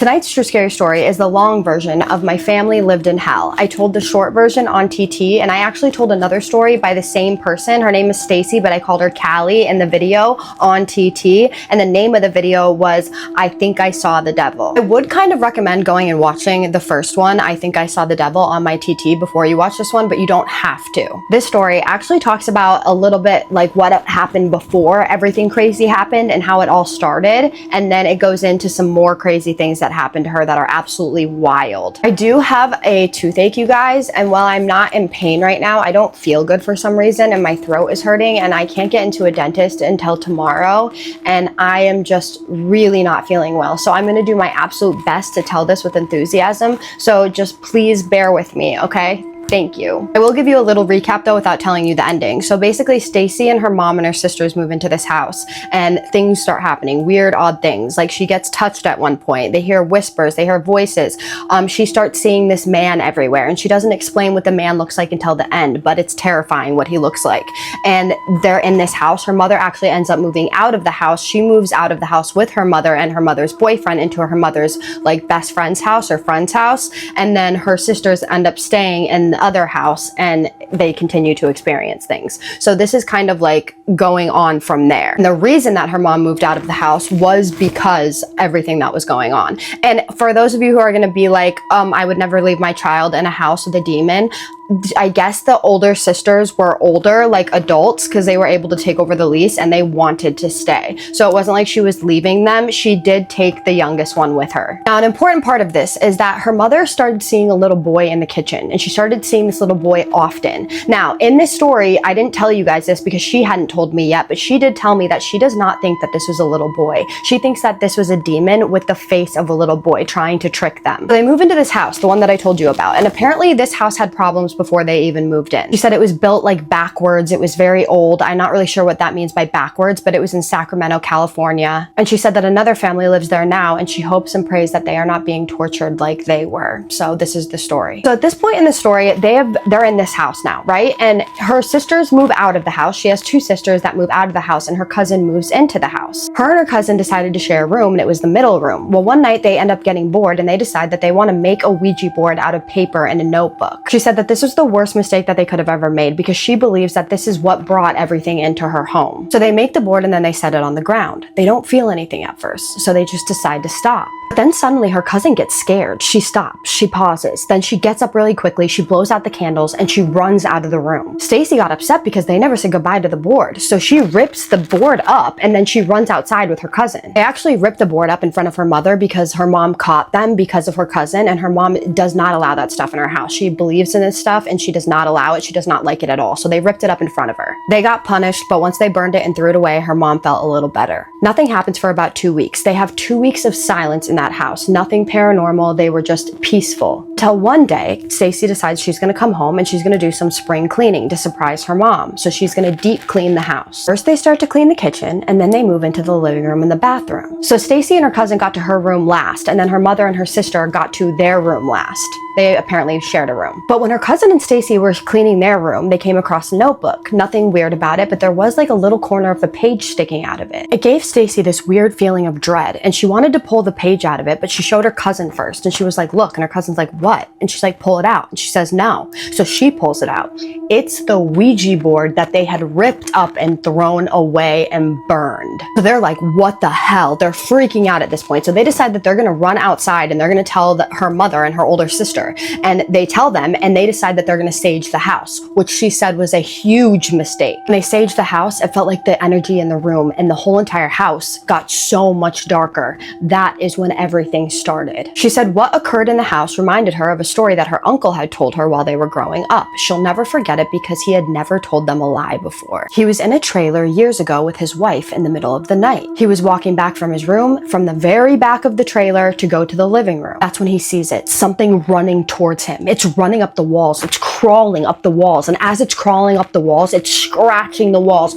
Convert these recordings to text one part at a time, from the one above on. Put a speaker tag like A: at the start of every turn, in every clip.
A: Tonight's True Scary Story is the long version of My Family Lived in Hell. I told the short version on TT, and I actually told another story by the same person. Her name is Stacy, but I called her Callie in the video on TT, and the name of the video was I Think I Saw the Devil. I would kind of recommend going and watching the first one, I Think I Saw the Devil, on my TT before you watch this one, but you don't have to. This story actually talks about a little bit like what happened before everything crazy happened and how it all started, and then it goes into some more crazy things that happened to her that are absolutely wild. I do have a toothache, you guys, and while I'm not in pain right now, I don't feel good for some reason, and my throat is hurting, and I can't get into a dentist until tomorrow, and I am just really not feeling well. So I'm gonna do my absolute best to tell this with enthusiasm, so just please bear with me, okay? Thank you. I will give you a little recap though without telling you the ending. So basically Stacy and her mom and her sisters move into this house and things start happening, weird, odd things. Like she gets touched at one point. They hear whispers, they hear voices. She starts seeing this man everywhere and she doesn't explain what the man looks like until the end, but it's terrifying what he looks like. And they're in this house. Her mother actually ends up moving out of the house. She moves out of the house with her mother and her mother's boyfriend into her mother's like best friend's house or friend's house. And then her sisters end up staying in the other house and they continue to experience things. So this is kind of like going on from there. And the reason that her mom moved out of the house was because everything that was going on. And for those of you who are going to be like, I would never leave my child in a house with a demon, I guess the older sisters were older, like adults, because they were able to take over the lease and they wanted to stay. So it wasn't like she was leaving them. She did take the youngest one with her. Now, an important part of this is that her mother started seeing a little boy in the kitchen and she started seeing this little boy often. Now, in this story, I didn't tell you guys this because she hadn't told me yet, but she did tell me that she does not think that this was a little boy. She thinks that this was a demon with the face of a little boy trying to trick them. So they move into this house, the one that I told you about, and apparently this house had problems before they even moved in. She said it was built like backwards. It was very old. I'm not really sure what that means by backwards, but it was in Sacramento, California. And she said that another family lives there now and she hopes and prays that they are not being tortured like they were. So this is the story. So at this point in the story, they're in this house now, right? And her sisters move out of the house. She has two sisters that move out of the house and her cousin moves into the house. Her and her cousin decided to share a room and it was the middle room. Well, one night they end up getting bored and they decide that they want to make a Ouija board out of paper and a notebook. She said that this was the worst mistake that they could have ever made because she believes that this is what brought everything into her home. So they make the board and then they set it on the ground. They don't feel anything at first, so they just decide to stop. But then suddenly her cousin gets scared. She stops, she pauses, then she gets up really quickly, she blows out the candles and she runs out of the room. Stacy got upset because they never said goodbye to the board, so she rips the board up and then she runs outside with her cousin. They actually ripped the board up in front of her mother because her mom caught them because of her cousin, and her mom does not allow that stuff in her house. She believes in this stuff and she does not allow it. She does not like it at all. So they ripped it up in front of her. They got punished, but once they burned it and threw it away, her mom felt a little better. Nothing happens for about 2 weeks. They have 2 weeks of silence in that house. Nothing paranormal. They were just peaceful. Till one day, Stacy decides she's going to come home and she's going to do some spring cleaning to surprise her mom. So she's going to deep clean the house. First, they start to clean the kitchen and then they move into the living room and the bathroom. So Stacy and her cousin got to her room last, and then her mother and her sister got to their room last. They apparently shared a room. But when her cousin and Stacy were cleaning their room, they came across a notebook. Nothing weird about it, but there was like a little corner of the page sticking out of it. It gave Stacy this weird feeling of dread, and she wanted to pull the page out of it, but she showed her cousin first, and she was like, look, and her cousin's like, what? And she's like, pull it out. And she says, no. So she pulls it out. It's the Ouija board that they had ripped up and thrown away and burned. So they're like, what the hell? They're freaking out at this point. So they decide that they're gonna run outside and they're gonna tell her mother and her older sister. And they tell them and they decide that they're gonna sage the house, which she said was a huge mistake. When they saged the house, it felt like the energy in the room and the whole entire house got so much darker. That is when everything started. She said what occurred in the house reminded her of a story that her uncle had told her while they were growing up. She'll never forget it because he had never told them a lie before. He was in a trailer years ago with his wife in the middle of the night. He was walking back from his room from the very back of the trailer to go to the living room. That's when he sees it. Something running towards him. It's running up the walls. It's crawling up the walls. And as it's crawling up the walls, it's scratching the walls.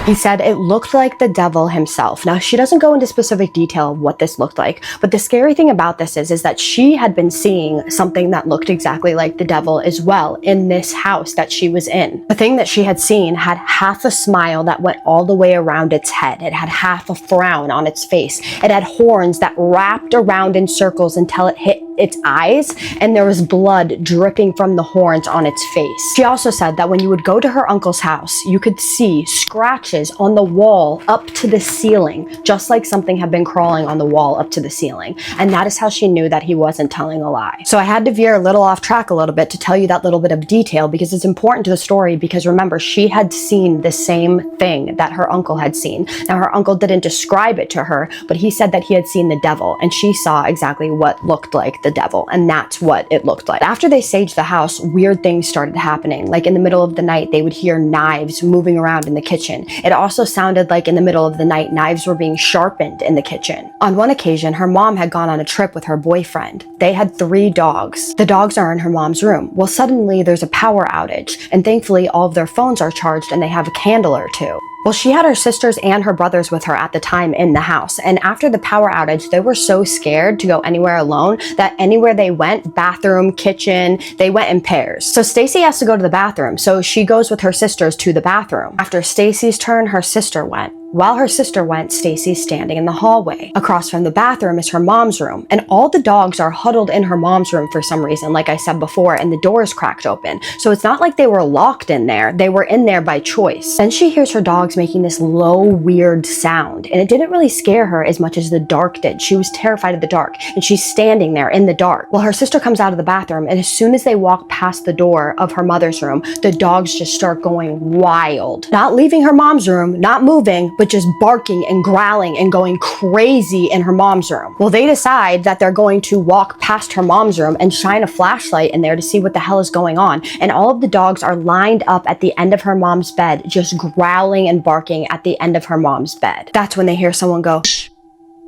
A: He said it looked like the devil himself. Now, she doesn't go into specific detail of what this looked like, but the scary thing about this is that she had been seeing something that looked exactly like the devil as well in this house that she was in. The thing that she had seen had half a smile that went all the way around its head. It had half a frown on its face. It had horns that wrapped around in circles until it hit its eyes, and there was blood dripping from the horns on its face. She also said that when you would go to her uncle's house, you could see scratches on the wall up to the ceiling, just like something had been crawling on the wall up to the ceiling. And that is how she knew that he wasn't telling a lie. So I had to veer a little off track a little bit to tell you that little bit of detail because it's important to the story, because remember, she had seen the same thing that her uncle had seen. Now, her uncle didn't describe it to her, but he said that he had seen the devil, and she saw exactly what looked like the devil, and that's what it looked like. After they saged the house, weird things started happening. Like in the middle of the night, they would hear knives moving around in the kitchen. It also sounded like in the middle of the night, knives were being sharpened in the kitchen. On one occasion, her mom had gone on a trip with her boyfriend. They had 3 dogs. The dogs are in her mom's room. Well, suddenly there's a power outage, and thankfully all of their phones are charged and they have a candle or two. Well, she had her sisters and her brothers with her at the time in the house, and after the power outage, they were so scared to go anywhere alone that anywhere they went, bathroom, kitchen, they went in pairs. So Stacy has to go to the bathroom, so she goes with her sisters to the bathroom. After Stacy's turn, her sister went. While her sister went, Stacy's standing in the hallway. Across from the bathroom is her mom's room, and all the dogs are huddled in her mom's room for some reason, like I said before, and the door is cracked open. So it's not like they were locked in there, they were in there by choice. Then she hears her dogs making this low, weird sound, and it didn't really scare her as much as the dark did. She was terrified of the dark, and she's standing there in the dark. Well, her sister comes out of the bathroom, and as soon as they walk past the door of her mother's room, the dogs just start going wild. Not leaving her mom's room, not moving, but just barking and growling and going crazy in her mom's room. Well, they decide that they're going to walk past her mom's room and shine a flashlight in there to see what the hell is going on. And all of the dogs are lined up at the end of her mom's bed, just growling and barking at the end of her mom's bed. That's when they hear someone go, "Shh.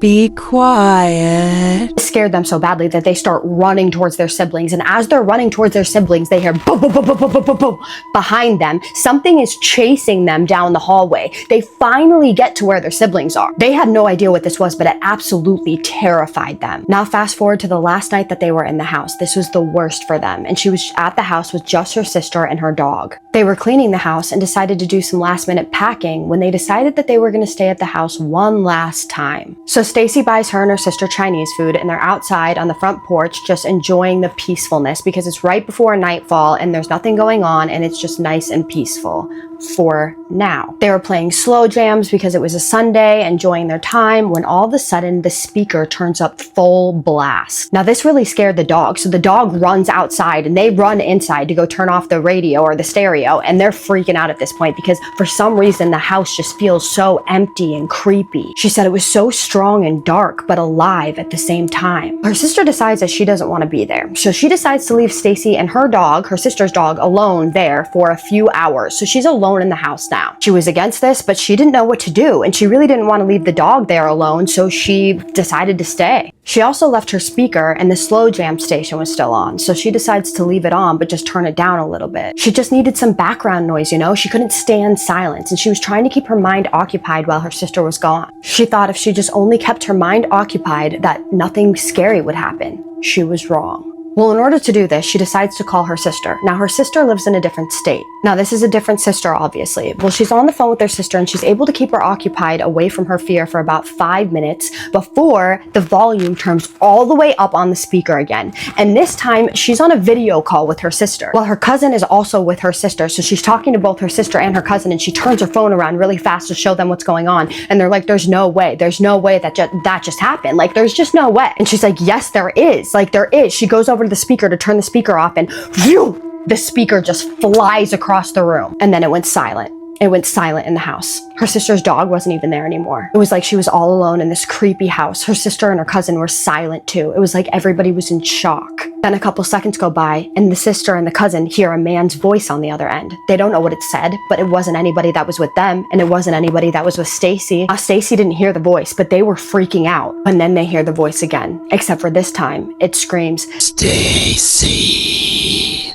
A: Be quiet." It scared them so badly that they start running towards their siblings. And as they're running towards their siblings, they hear boom, boom, boom, boom, boom, boom, boom, boom. Behind them, something is chasing them down the hallway. They finally get to where their siblings are. They had no idea what this was, but it absolutely terrified them. Now fast forward to the last night that they were in the house. This was the worst for them. And she was at the house with just her sister and her dog. They were cleaning the house and decided to do some last minute packing when they decided that they were going to stay at the house one last time. So Stacy buys her and her sister Chinese food, and they're outside on the front porch just enjoying the peacefulness because it's right before nightfall and there's nothing going on and it's just nice and peaceful for now. They were playing slow jams because it was a Sunday, enjoying their time, when all of a sudden the speaker turns up full blast. Now this really scared the dog, so the dog runs outside and they run inside to go turn off the radio or the stereo, and they're freaking out at this point because for some reason the house just feels so empty and creepy. She said it was so strong and dark but alive at the same time. Her sister decides that she doesn't want to be there, so she decides to leave Stacy and her dog, her sister's dog, alone there for a few hours. So she's alone in the house now. She was against this, but she didn't know what to do, and she really didn't want to leave the dog there alone, so she decided to stay. She also left her speaker, and the slow jam station was still on, so she decides to leave it on but just turn it down a little bit. She just needed some background noise, you know? She couldn't stand silence, and she was trying to keep her mind occupied while her sister was gone. She thought if she just only kept her mind occupied that nothing scary would happen. She was wrong. Well, in order to do this, she decides to call her sister. Now, her sister lives in a different state. Now, this is a different sister, obviously. Well, she's on the phone with her sister, and she's able to keep her occupied away from her fear for about 5 minutes before the volume turns all the way up on the speaker again. And this time, she's on a video call with her sister. Well, her cousin is also with her sister, so she's talking to both her sister and her cousin, and she turns her phone around really fast to show them what's going on. And they're like, there's no way that just happened. Like, there's just no way. And she's like, yes, there is. Like, there is. She goes over to the speaker to turn the speaker off, and phew, the speaker just flies across the room. And then it went silent. It went silent in the house. Her sister's dog wasn't even there anymore. It was like she was all alone in this creepy house. Her sister and her cousin were silent too. It was like everybody was in shock. Then a couple seconds go by, and the sister and the cousin hear a man's voice on the other end. They don't know what it said, but it wasn't anybody that was with them, and it wasn't anybody that was with Stacy. Stacy didn't hear the voice, but they were freaking out. And then they hear the voice again, except for this time, it screams, "Stacy."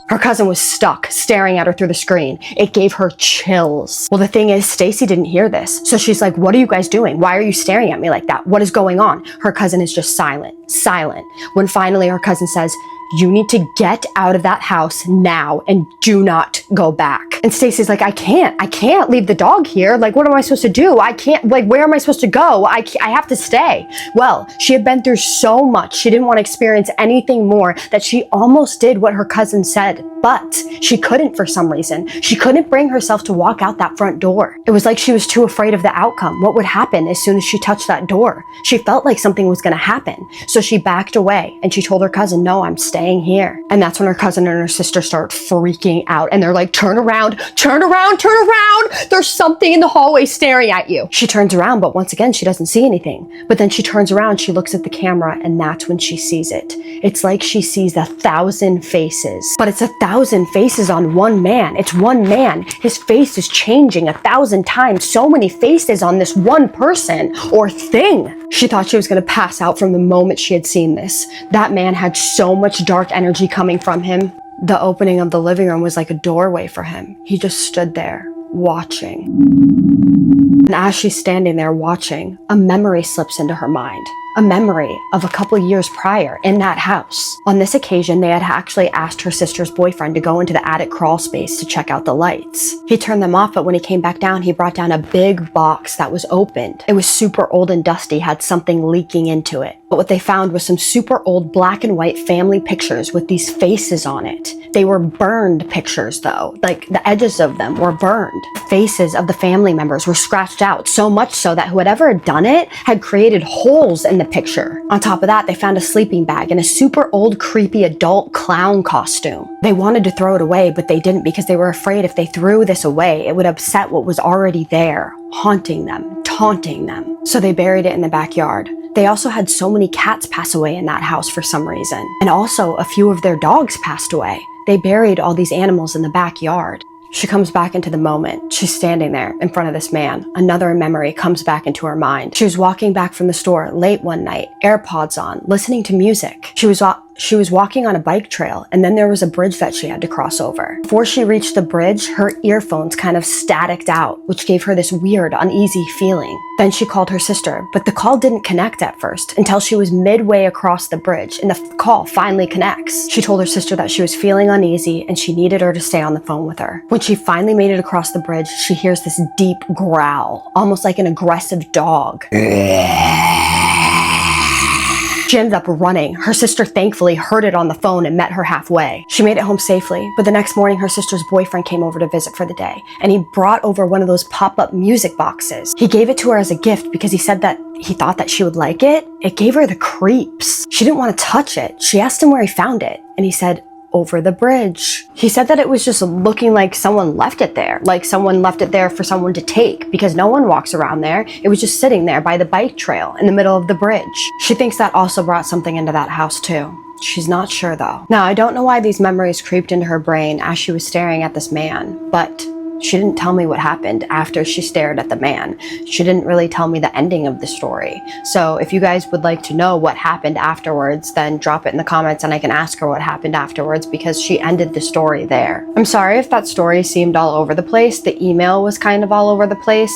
A: Her cousin was stuck staring at her through the screen. It gave her chills. Well, the thing is, Stacy didn't hear this. So she's like, what are you guys doing? Why are you staring at me like that? What is going on? Her cousin is just silent. When finally her cousin says, you need to get out of that house now and do not go back. And Stacy's like, I can't leave the dog here. Like, what am I supposed to do? I can't, like, where am I supposed to go? I have to stay. Well, she had been through so much. She didn't want to experience anything more that she almost did what her cousin said, but she couldn't for some reason. She couldn't bring herself to walk out that front door. It was like she was too afraid of the outcome. What would happen as soon as she touched that door? She felt like something was going to happen. So she backed away and she told her cousin, no, I'm staying here. And that's when her cousin and her sister start freaking out. And they're like, turn around, turn around, turn around. There's something in the hallway staring at you. She turns around, but once again, she doesn't see anything. But then she turns around, she looks at the camera, and that's when she sees it. It's like she sees 1,000 faces, but it's 1,000 faces on one man. It's one man. His face is changing 1,000 times. So many faces on this one person or thing. She thought she was going to pass out from the moment she had seen this. That man had so much dark energy coming from him. The opening of the living room was like a doorway for him. He just stood there, watching. And as she's standing there watching, a memory slips into her mind. A memory of a couple years prior in that house. On this occasion, they had actually asked her sister's boyfriend to go into the attic crawl space to check out the lights. He turned them off, but when he came back down, he brought down a big box that was opened. It was super old and dusty, had something leaking into it. But what they found was some super old black and white family pictures with these faces on it. They were burned pictures though, like the edges of them were burned. Faces of the family members were scratched out, so much so that whoever had done it had created holes in the picture. On top of that, they found a sleeping bag and a super old creepy adult clown costume. They wanted to throw it away, but they didn't because they were afraid if they threw this away, it would upset what was already there, haunting them, taunting them. So they buried it in the backyard. They also had so many cats pass away in that house for some reason. And also a few of their dogs passed away. They buried all these animals in the backyard. She comes back into the moment. She's standing there in front of this man. Another memory comes back into her mind. She was walking back from the store late one night, AirPods on, listening to music. She was walking on a bike trail, and then there was a bridge that she had to cross over. Before she reached the bridge, her earphones kind of staticked out, which gave her this weird, uneasy feeling. Then she called her sister, but the call didn't connect at first until she was midway across the bridge, and the call finally connects. She told her sister that she was feeling uneasy and she needed her to stay on the phone with her. When she finally made it across the bridge, she hears this deep growl, almost like an aggressive dog. She ended up running. Her sister thankfully heard it on the phone and met her halfway. She made it home safely, but the next morning her sister's boyfriend came over to visit for the day, and he brought over one of those pop-up music boxes. He gave it to her as a gift because he said that he thought that she would like it. It gave her the creeps. She didn't want to touch it. She asked him where he found it, and he said, over the bridge. He said that it was just looking like someone left it there, like someone left it there for someone to take, because no one walks around there. It was just sitting there by the bike trail in the middle of the bridge. She thinks that also brought something into that house too. She's not sure though. Now, I don't know why these memories creeped into her brain as she was staring at this man, but she didn't tell me what happened after she stared at the man. She didn't really tell me the ending of the story. So if you guys would like to know what happened afterwards, then drop it in the comments and I can ask her what happened afterwards, because she ended the story there. I'm sorry if that story seemed all over the place. The email was kind of all over the place,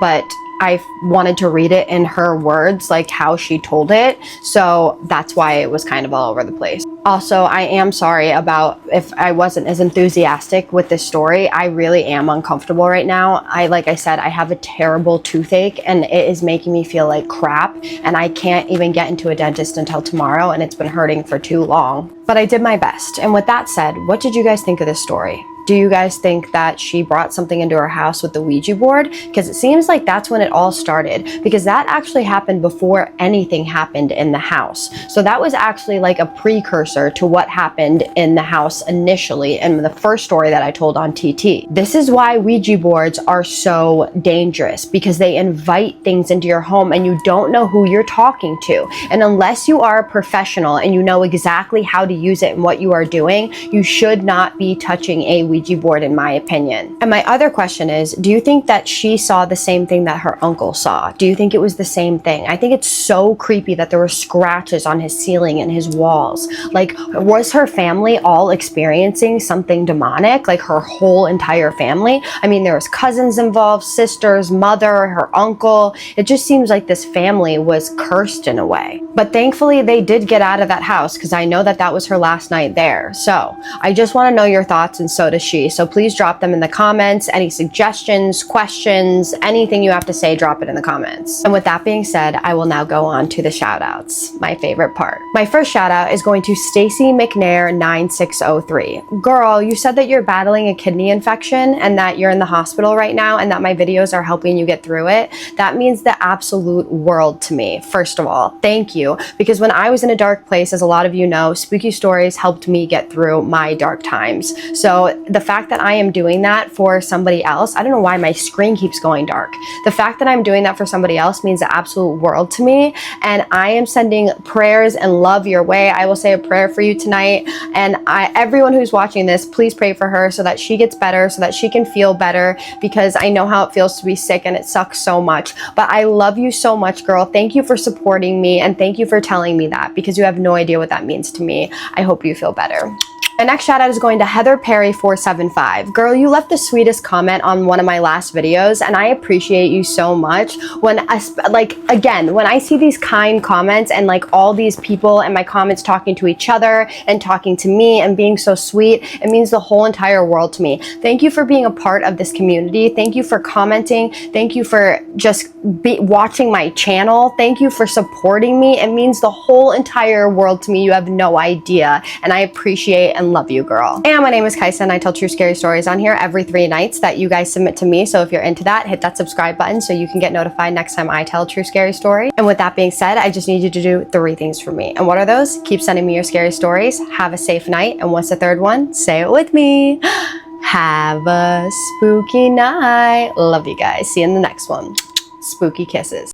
A: but I wanted to read it in her words, like how she told it. So that's why it was kind of all over the place. Also, I am sorry about if I wasn't as enthusiastic with this story. I really am uncomfortable right now. Like I said, I have a terrible toothache and it is making me feel like crap, and I can't even get into a dentist until tomorrow, and it's been hurting for too long. But I did my best. And with that said, what did you guys think of this story? Do you guys think that she brought something into her house with the Ouija board? Because it seems like that's when it all started, because that actually happened before anything happened in the house. So that was actually like a precursor to what happened in the house initially in the first story that I told on TT. This is why Ouija boards are so dangerous, because they invite things into your home and you don't know who you're talking to. And unless you are a professional and you know exactly how to use it and what you are doing, you should not be touching a Ouija Ouija board, in my opinion. And my other question is, do you think that she saw the same thing that her uncle saw? Do you think it was the same thing? I think it's so creepy that there were scratches on his ceiling and his walls. Like, was her family all experiencing something demonic? Like, her whole entire family? I mean, there was cousins involved, sisters, mother, her uncle. It just seems like this family was cursed in a way. But thankfully, they did get out of that house, because I know that that was her last night there. So I just want to know your thoughts, and so does she. So please drop them in the comments. Any suggestions, questions, anything you have to say, drop it in the comments. And with that being said, I will now go on to the shout outs, my favorite part. My first shout out is going to Stacy McNair 9603. Girl, you said that you're battling a kidney infection and that you're in the hospital right now and that my videos are helping you get through it. That means the absolute world to me. First of all, thank you. Because when I was in a dark place, as a lot of you know, Spooky Stories helped me get through my dark times. So the fact that I am doing that for somebody else, I don't know why my screen keeps going dark. The fact that I'm doing that for somebody else means the absolute world to me. And I am sending prayers and love your way. I will say a prayer for you tonight. And everyone who's watching this, please pray for her so that she gets better, so that she can feel better, because I know how it feels to be sick and it sucks so much. But I love you so much, girl. Thank you for supporting me, and thank you for telling me that, because you have no idea what that means to me. I hope you feel better. My next shout out is going to Heather Perry 475. Girl, you left the sweetest comment on one of my last videos, and I appreciate you so much. When I see these kind comments and like all these people and my comments talking to each other and talking to me and being so sweet, it means the whole entire world to me. Thank you for being a part of this community. Thank you for commenting. Thank you for just watching my channel. Thank you for supporting me. It means the whole entire world to me. You have no idea, and I appreciate and love you, girl. And my name is Kaisa, and I tell true scary stories on here every 3 nights that you guys submit to me. So if you're into that, hit that subscribe button so you can get notified next time I tell a true scary story. And with that being said, I just need you to do 3 things for me. And what are those? Keep sending me your scary stories. Have a safe night. And what's the 3rd one? Say it with me. Have a spooky night. Love you guys. See you in the next one. Spooky kisses.